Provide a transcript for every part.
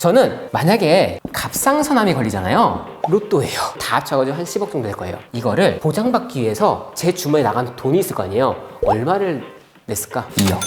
저는 만약에 갑상선암이 걸리잖아요. 로또예요. 다 합쳐가지고 한 10억 정도 될 거예요. 이거를 보장받기 위해서 제 주머니에 나간 돈이 있을 거 아니에요. 얼마를 냈을까? 2억.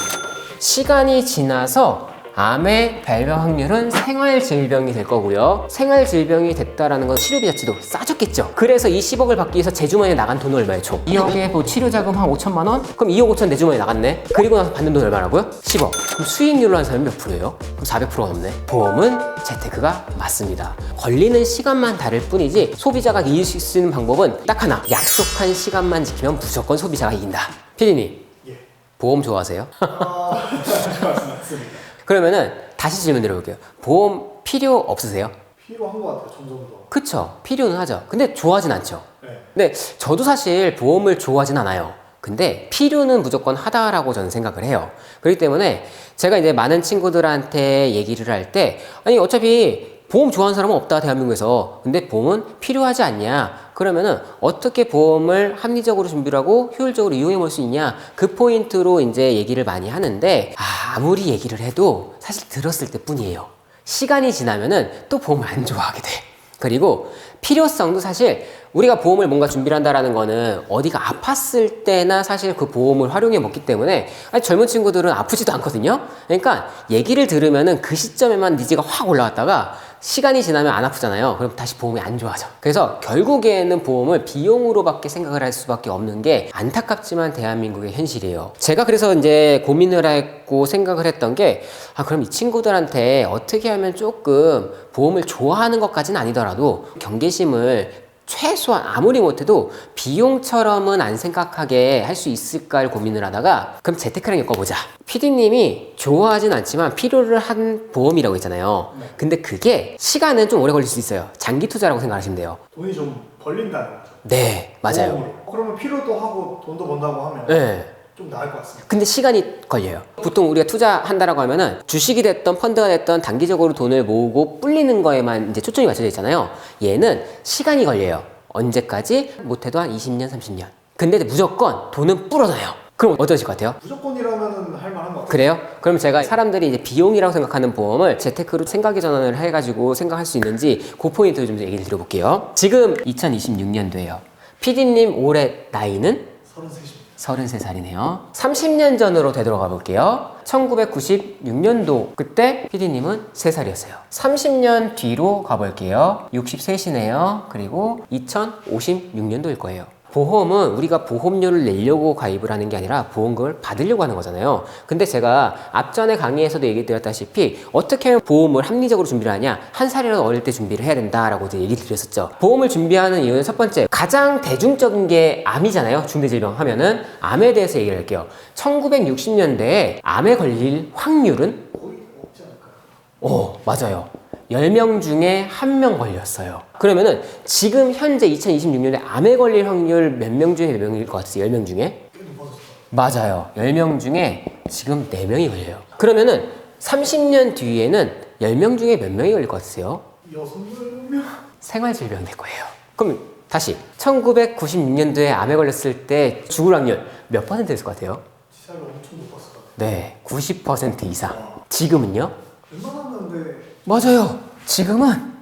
시간이 지나서 암의 발병 확률은 생활질병이 될 거고요. 생활질병이 됐다라는 건 치료비 자체도 싸졌겠죠. 그래서 이 10억을 받기 위해서 제 주머니에 나간 돈은 얼마예요? 총 2억에 뭐 치료자금 한 5천만 원? 그럼 2억 5천 내 주머니에 나갔네. 그리고 나서 받는 돈 얼마라고요? 10억. 그럼 수익률로 하는 사람이 몇 프로예요? 그럼 400%가 넘네. 보험은 재테크가 맞습니다. 걸리는 시간만 다를 뿐이지 소비자가 이길 수 있는 방법은 딱 하나. 약속한 시간만 지키면 무조건 소비자가 이긴다. 피디님, 예. 보험 좋아하세요? 맞습니다. 그러면은 다시 질문 드려볼게요. 보험 필요 없으세요? 필요한 것 같아요, 점점 더. 그쵸? 필요는 하죠. 근데 좋아하진 않죠. 네. 근데 저도 사실 보험을 좋아하진 않아요. 근데 필요는 무조건 하다라고 저는 생각을 해요. 그렇기 때문에 제가 이제 많은 친구들한테 얘기를 할 때, 아니 어차피 보험 좋아하는 사람은 없다 대한민국에서. 근데 보험은 필요하지 않냐? 그러면은 어떻게 보험을 합리적으로 준비를 하고 효율적으로 이용해 볼 수 있냐? 그 포인트로 이제 얘기를 많이 하는데, 아무리 얘기를 해도 사실 들었을 때 뿐이에요. 시간이 지나면은 또 보험을 안 좋아하게 돼. 그리고 필요성도 사실 우리가 보험을 뭔가 준비를 한다라는 거는 어디가 아팠을 때나 사실 그 보험을 활용해 먹기 때문에, 아니 젊은 친구들은 아프지도 않거든요. 그러니까 얘기를 들으면은 그 시점에만 니즈가 확 올라왔다가 시간이 지나면 안 아프잖아요. 그럼 다시 보험이 안 좋아져. 그래서 결국에는 보험을 비용으로밖에 생각을 할 수밖에 없는 게 안타깝지만 대한민국의 현실이에요. 제가 그래서 이제 고민을 했고 생각을 했던 게, 그럼 이 친구들한테 어떻게 하면 조금 보험을 좋아하는 것까지는 아니더라도 경계심을 최소한 아무리 못해도 비용처럼은 안 생각하게 할 수 있을까를 고민을 하다가, 그럼 재테크를 겪어보자. PD님이 좋아하진 않지만 필요를 한 보험이라고 했잖아요. 네. 근데 그게 시간은 좀 오래 걸릴 수 있어요. 장기 투자라고 생각하시면 돼요. 돈이 좀 벌린다는 거죠. 네, 맞아요. 보험으로. 그러면 필요도 하고 돈도 번다고 하면 네. 좀 나을 것 같습니다. 근데 시간이 걸려요. 보통 우리가 투자한다라고 하면은 주식이 됐던 펀드가 됐던 단기적으로 돈을 모으고 불리는 거에만 이제 초점이 맞춰져 있잖아요. 얘는 시간이 걸려요. 언제까지? 못해도 한 20년, 30년. 근데 무조건 돈은 불어나요. 그럼 어떠실 것 같아요? 무조건이라면 할 만한 것 같아요. 그래요? 그럼 제가 사람들이 이제 비용이라고 생각하는 보험을 재테크로 생각의 전환을 해가지고 생각할 수 있는지 그 포인트를 좀 얘기를 드려볼게요. 지금 2026년도예요. PD님 올해 나이는? 33입니다. 33살이네요. 30년 전으로 되돌아가 볼게요. 1996년도 그때 PD님은 3살이었어요. 30년 뒤로 가볼게요. 63시네요. 그리고 2056년도일 거예요. 보험은 우리가 보험료를 내려고 가입을 하는 게 아니라 보험금을 받으려고 하는 거잖아요. 근데 제가 앞전에 강의에서도 얘기 드렸다시피 어떻게 하면 보험을 합리적으로 준비를 하냐, 한 살이라도 어릴 때 준비를 해야 된다라고 얘기 드렸었죠. 보험을 준비하는 이유는 첫 번째, 가장 대중적인 게 암이잖아요. 중대질병 하면은. 암에 대해서 얘기를 할게요. 1960년대에 암에 걸릴 확률은? 거의 없지 않을까요? 맞아요. 10명 중에 1명 걸렸어요. 그러면은 지금 현재 2026년에 암에 걸릴 확률 몇 명 중에 몇 명일 것 같으세요? 10명 중에? 꽤 높아졌어요. 맞아요. 10명 중에 지금 4명이 걸려요. 그러면은 30년 뒤에는 10명 중에 몇 명이 걸릴 것 같으세요? 6명? 생활질병이 될 거예요. 그럼 다시 1996년도에 암에 걸렸을 때 죽을 확률 몇 퍼센트 됐을 것 같아요? 치사율 엄청 높았을 것 같아요. 네, 90% 이상. 지금은요? 웬만하는데 맞아요. 지금은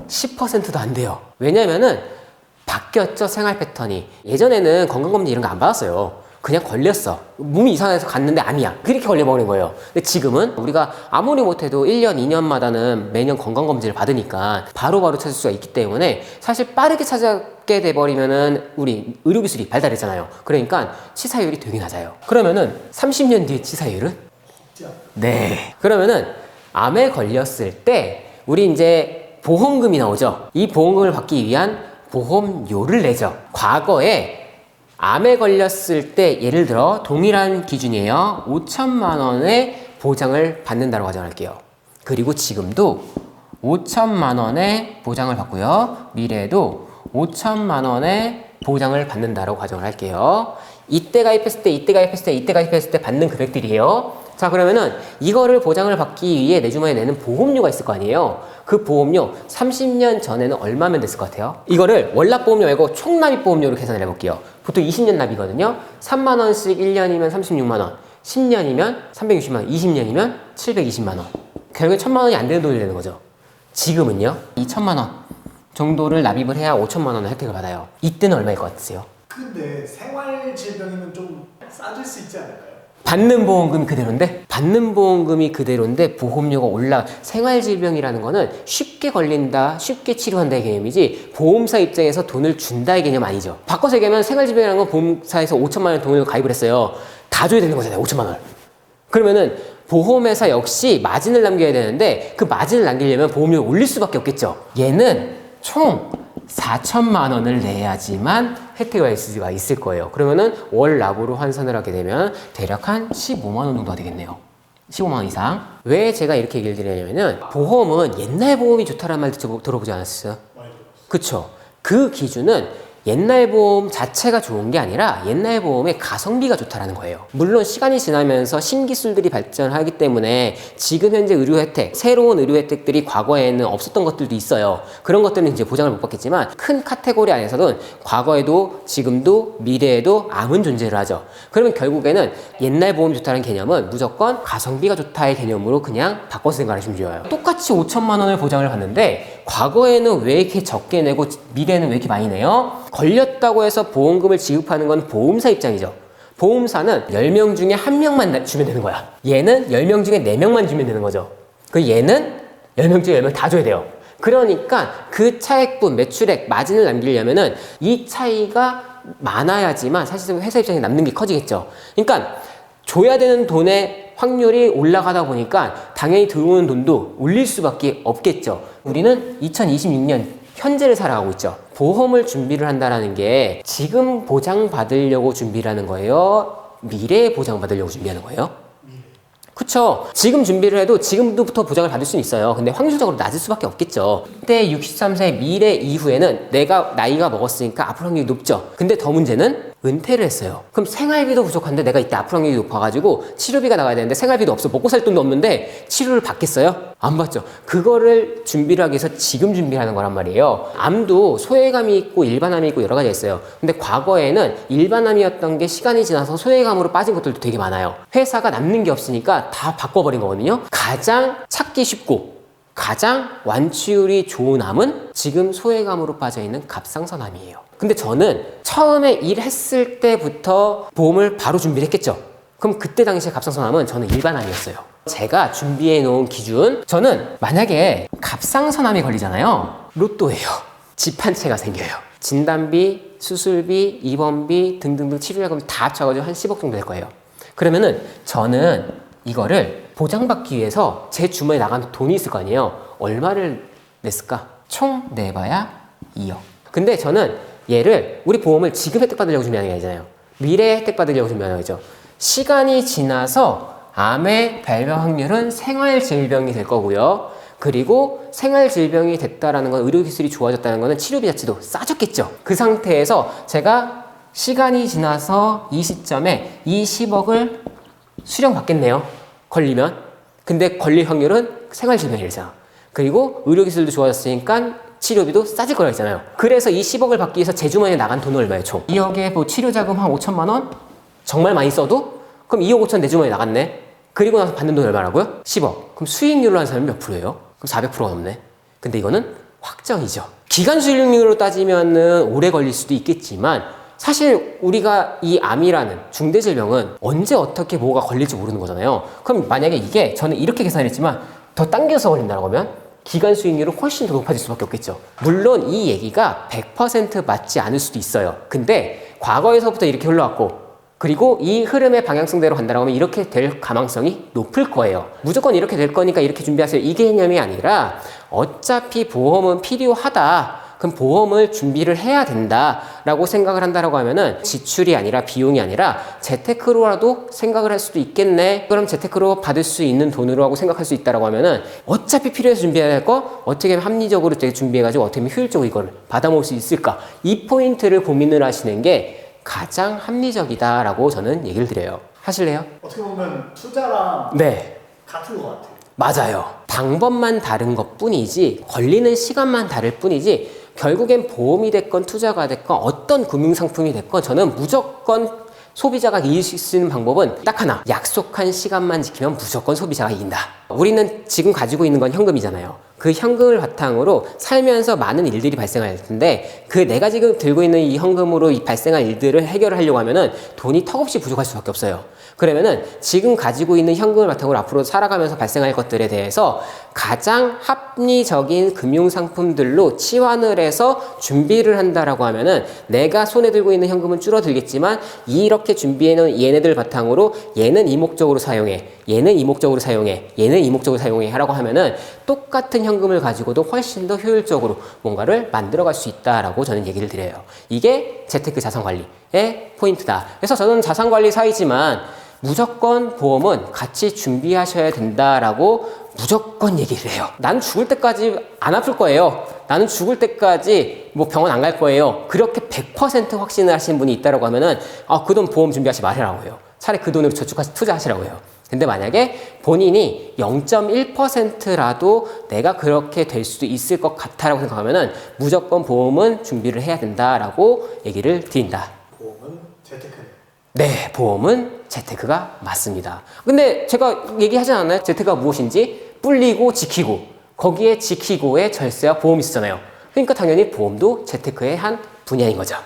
10%도 안 돼요. 왜냐면은 바뀌었죠, 생활 패턴이. 예전에는 건강검진 이런 거 안 받았어요. 그냥 걸렸어. 몸이 이상해서 갔는데 암이야. 그렇게 걸려버린 거예요. 근데 지금은 우리가 아무리 못해도 1년, 2년마다는 매년 건강검진을 받으니까 바로바로 찾을 수가 있기 때문에 사실 빠르게 찾게 돼버리면은 우리 의료기술이 발달했잖아요. 그러니까 치사율이 되게 낮아요. 그러면은 30년 뒤에 치사율은? 없지 않을까요? 네. 그러면은 암에 걸렸을 때 우리 이제 보험금이 나오죠. 이 보험금을 받기 위한 보험료를 내죠. 과거에 암에 걸렸을 때 예를 들어 동일한 기준이에요. 5천만 원의 보장을 받는다고 가정할게요. 그리고 지금도 5천만 원의 보장을 받고요. 미래에도 5천만 원의 보장을 받는다고 가정을 할게요. 이때 가입했을 때, 이때 가입했을 때, 이때 가입했을 때 받는 금액들이에요. 자, 그러면은 이거를 보장을 받기 위해 내 주머니에 내는 보험료가 있을 거 아니에요. 그 보험료 30년 전에는 얼마면 됐을 것 같아요? 이거를 월납 보험료 말고 총납입 보험료로 계산을 해볼게요. 보통 20년 납이거든요. 3만 원씩 1년이면 36만 원, 10년이면 360만 원, 20년이면 720만 원. 결국에 1,000만 원이 안 되는 돈이 되는 거죠. 지금은요 2천만 원 정도를 납입을 해야 5천만 원의 혜택을 받아요. 이때는 얼마일 것 같으세요? 근데 생활 질병이면 좀 싸질 수 있지 않을까요? 받는 보험금이 그대로인데? 받는 보험금이 그대로인데 보험료가 생활질병이라는 거는 쉽게 걸린다, 쉽게 치료한다의 개념이지 보험사 입장에서 돈을 준다의 개념 아니죠. 바꿔서 얘기하면 생활질병이라는 건 보험사에서 5천만 원 돈을 가입을 했어요. 다 줘야 되는 거잖아요, 5천만 원. 그러면은 보험회사 역시 마진을 남겨야 되는데 그 마진을 남기려면 보험료를 올릴 수밖에 없겠죠. 얘는 총 4천만 원을 내야지만 혜택을 받을 수가 있을 거예요. 그러면은 월 납으로 환산을 하게 되면 대략 한 15만 원 정도가 되겠네요. 15만 원 이상. 왜 제가 이렇게 얘기를 드리냐면은 보험은 옛날 보험이 좋다는 말 들어보지 않았어요? 많이 들었어요. 그쵸? 그 기준은 옛날 보험 자체가 좋은 게 아니라 옛날 보험의 가성비가 좋다라는 거예요. 물론 시간이 지나면서 신기술들이 발전하기 때문에 지금 현재 의료 혜택, 새로운 의료 혜택들이 과거에는 없었던 것들도 있어요. 그런 것들은 이제 보장을 못 받겠지만 큰 카테고리 안에서는 과거에도 지금도 미래에도 암은 존재를 하죠. 그러면 결국에는 옛날 보험 좋다는 개념은 무조건 가성비가 좋다의 개념으로 그냥 바꿔서 생각하시면 좋아요. 똑같이 5천만 원을 보장을 받는데 과거에는 왜 이렇게 적게 내고 미래에는 왜 이렇게 많이 내요? 걸렸다고 해서 보험금을 지급하는 건 보험사 입장이죠. 보험사는 10명 중에 1명만 주면 되는 거야. 얘는 10명 중에 4명만 주면 되는 거죠. 그 얘는 10명 중에 10명 다 줘야 돼요. 그러니까 그 차액분, 매출액, 마진을 남기려면은 이 차이가 많아야지만 사실 회사 입장에 남는 게 커지겠죠. 그러니까 줘야 되는 돈의 확률이 올라가다 보니까 당연히 들어오는 돈도 올릴 수밖에 없겠죠. 우리는 2026년 현재를 살아가고 있죠. 보험을 준비를 한다는 게 지금 보장받으려고 준비하는 거예요? 미래에 보장받으려고 준비하는 거예요? 그쵸. 지금 준비를 해도 지금부터 보장을 받을 수는 있어요. 근데 확률적으로 낮을 수밖에 없겠죠. 그때 63세 미래 이후에는 내가 나이가 먹었으니까 앞으로 확률이 높죠. 근데 더 문제는 은퇴를 했어요. 그럼 생활비도 부족한데 내가 이때 앞으로 확률이 높아가지고 치료비가 나가야 되는데 생활비도 없어. 먹고 살 돈도 없는데 치료를 받겠어요? 안 받죠. 그거를 준비를 하기 위해서 지금 준비하는 거란 말이에요. 암도 소외감이 있고 일반암이 있고 여러 가지가 있어요. 근데 과거에는 일반암이었던 게 시간이 지나서 소외감으로 빠진 것들도 되게 많아요. 회사가 남는 게 없으니까 다 바꿔버린 거거든요. 가장 찾기 쉽고 가장 완치율이 좋은 암은 지금 소외감으로 빠져있는 갑상선암이에요. 근데 저는 처음에 일했을 때부터 보험을 바로 준비를 했겠죠. 그럼 그때 당시에 갑상선암은 저는 일반암이었어요. 제가 준비해 놓은 기준, 저는 만약에 갑상선암이 걸리잖아요. 로또예요. 집 한 채가 생겨요. 진단비, 수술비, 입원비 등등등 치료자금 다 합쳐가지고 한 10억 정도 될 거예요. 그러면은 저는 이거를 보장받기 위해서 제 주머니에 나간 돈이 있을 거 아니에요. 얼마를 냈을까? 총 내봐야 2억. 근데 저는 얘를 우리 보험을 지금 혜택 받으려고 준비하는 게 아니잖아요. 미래에 혜택 받으려고 준비하는 거죠. 시간이 지나서 암의 발병 확률은 생활질병이 될 거고요. 그리고 생활질병이 됐다라는 건 의료기술이 좋아졌다는 거는 치료비 자체도 싸졌겠죠. 그 상태에서 제가 시간이 지나서 이 시점에 이 10억을 수령받겠네요. 걸리면. 근데 걸릴 확률은 생활질병이잖아. 그리고 의료기술도 좋아졌으니까 치료비도 싸질 거라 했잖아요. 그래서 이 10억을 받기 위해서 제 주머니에 나간 돈은 얼마예요, 총? 2억에 뭐 치료자금 한 5천만 원? 정말 많이 써도? 그럼 2억 5천 내 주머니에 나갔네. 그리고 나서 받는 돈이 얼마라고요? 10억. 그럼 수익률로 한 사람이 몇 프로예요? 그럼 400%가 넘네. 근데 이거는 확정이죠. 기간 수익률로 따지면은 오래 걸릴 수도 있겠지만 사실 우리가 이 암이라는 중대질병은 언제 어떻게 뭐가 걸릴지 모르는 거잖아요. 그럼 만약에 이게 저는 이렇게 계산을 했지만 더 당겨서 걸린다고 하면 기간 수익률은 훨씬 더 높아질 수밖에 없겠죠. 물론 이 얘기가 100% 맞지 않을 수도 있어요. 근데 과거에서부터 이렇게 흘러왔고 그리고 이 흐름의 방향성대로 간다고 하면 이렇게 될 가능성이 높을 거예요. 무조건 이렇게 될 거니까 이렇게 준비하세요. 이 개념이 아니라 어차피 보험은 필요하다. 그럼 보험을 준비를 해야 된다라고 생각을 한다라고 하면은 지출이 아니라 비용이 아니라 재테크로라도 생각을 할 수도 있겠네. 그럼 재테크로 받을 수 있는 돈으로 하고 생각할 수 있다라고 하면은 어차피 필요해서 준비해야 될 거 어떻게 하면 합리적으로 준비해가지고 어떻게 하면 효율적으로 이걸 받아먹을 수 있을까? 이 포인트를 고민을 하시는 게 가장 합리적이다라고 저는 얘기를 드려요. 하실래요? 어떻게 보면 투자랑 네. 같은 것 같아요. 맞아요. 방법만 다른 것 뿐이지 걸리는 시간만 다를 뿐이지 결국엔 보험이 됐건 투자가 됐건 어떤 금융상품이 됐건 저는 무조건 소비자가 이길 수 있는 방법은 딱 하나. 약속한 시간만 지키면 무조건 소비자가 이긴다. 우리는 지금 가지고 있는 건 현금이잖아요. 그 현금을 바탕으로 살면서 많은 일들이 발생할 텐데 그 내가 지금 들고 있는 이 현금으로 이 발생한 일들을 해결을 하려고 하면은 돈이 턱없이 부족할 수밖에 없어요. 그러면은 지금 가지고 있는 현금을 바탕으로 앞으로 살아가면서 발생할 것들에 대해서 가장 합리적인 금융상품들로 치환을 해서 준비를 한다라고 하면은 내가 손에 들고 있는 현금은 줄어들겠지만 이렇게 준비해놓은 얘네들 바탕으로 얘는 이 목적으로 사용해, 얘는 이 목적으로 사용해, 얘는 이 목적으로 사용해 하라고 하면은 똑같은 현금을 가지고도 훨씬 더 효율적으로 뭔가를 만들어갈 수 있다라고 저는 얘기를 드려요. 이게 재테크 자산관리의 포인트다. 그래서 저는 자산관리사이지만 무조건 보험은 같이 준비하셔야 된다라고 무조건 얘기를 해요. 나는 죽을 때까지 안 아플 거예요. 나는 죽을 때까지 뭐 병원 안 갈 거예요. 그렇게 100% 확신을 하시는 분이 있다라고 하면은 그 돈 보험 준비하지 말라고 해요. 차라리 그 돈을 투자하시라고 해요. 근데 만약에 본인이 0.1%라도 내가 그렇게 될 수도 있을 것 같다라고 생각하면은 무조건 보험은 준비를 해야 된다라고 얘기를 드린다. 보험은 재테크네요. 네, 보험은 재테크가 맞습니다. 근데 제가 얘기하지 않았나요? 재테크가 무엇인지 불리고 지키고 거기에 지키고의 절세와 보험이 있었잖아요. 그러니까 당연히 보험도 재테크의 한 분야인 거죠.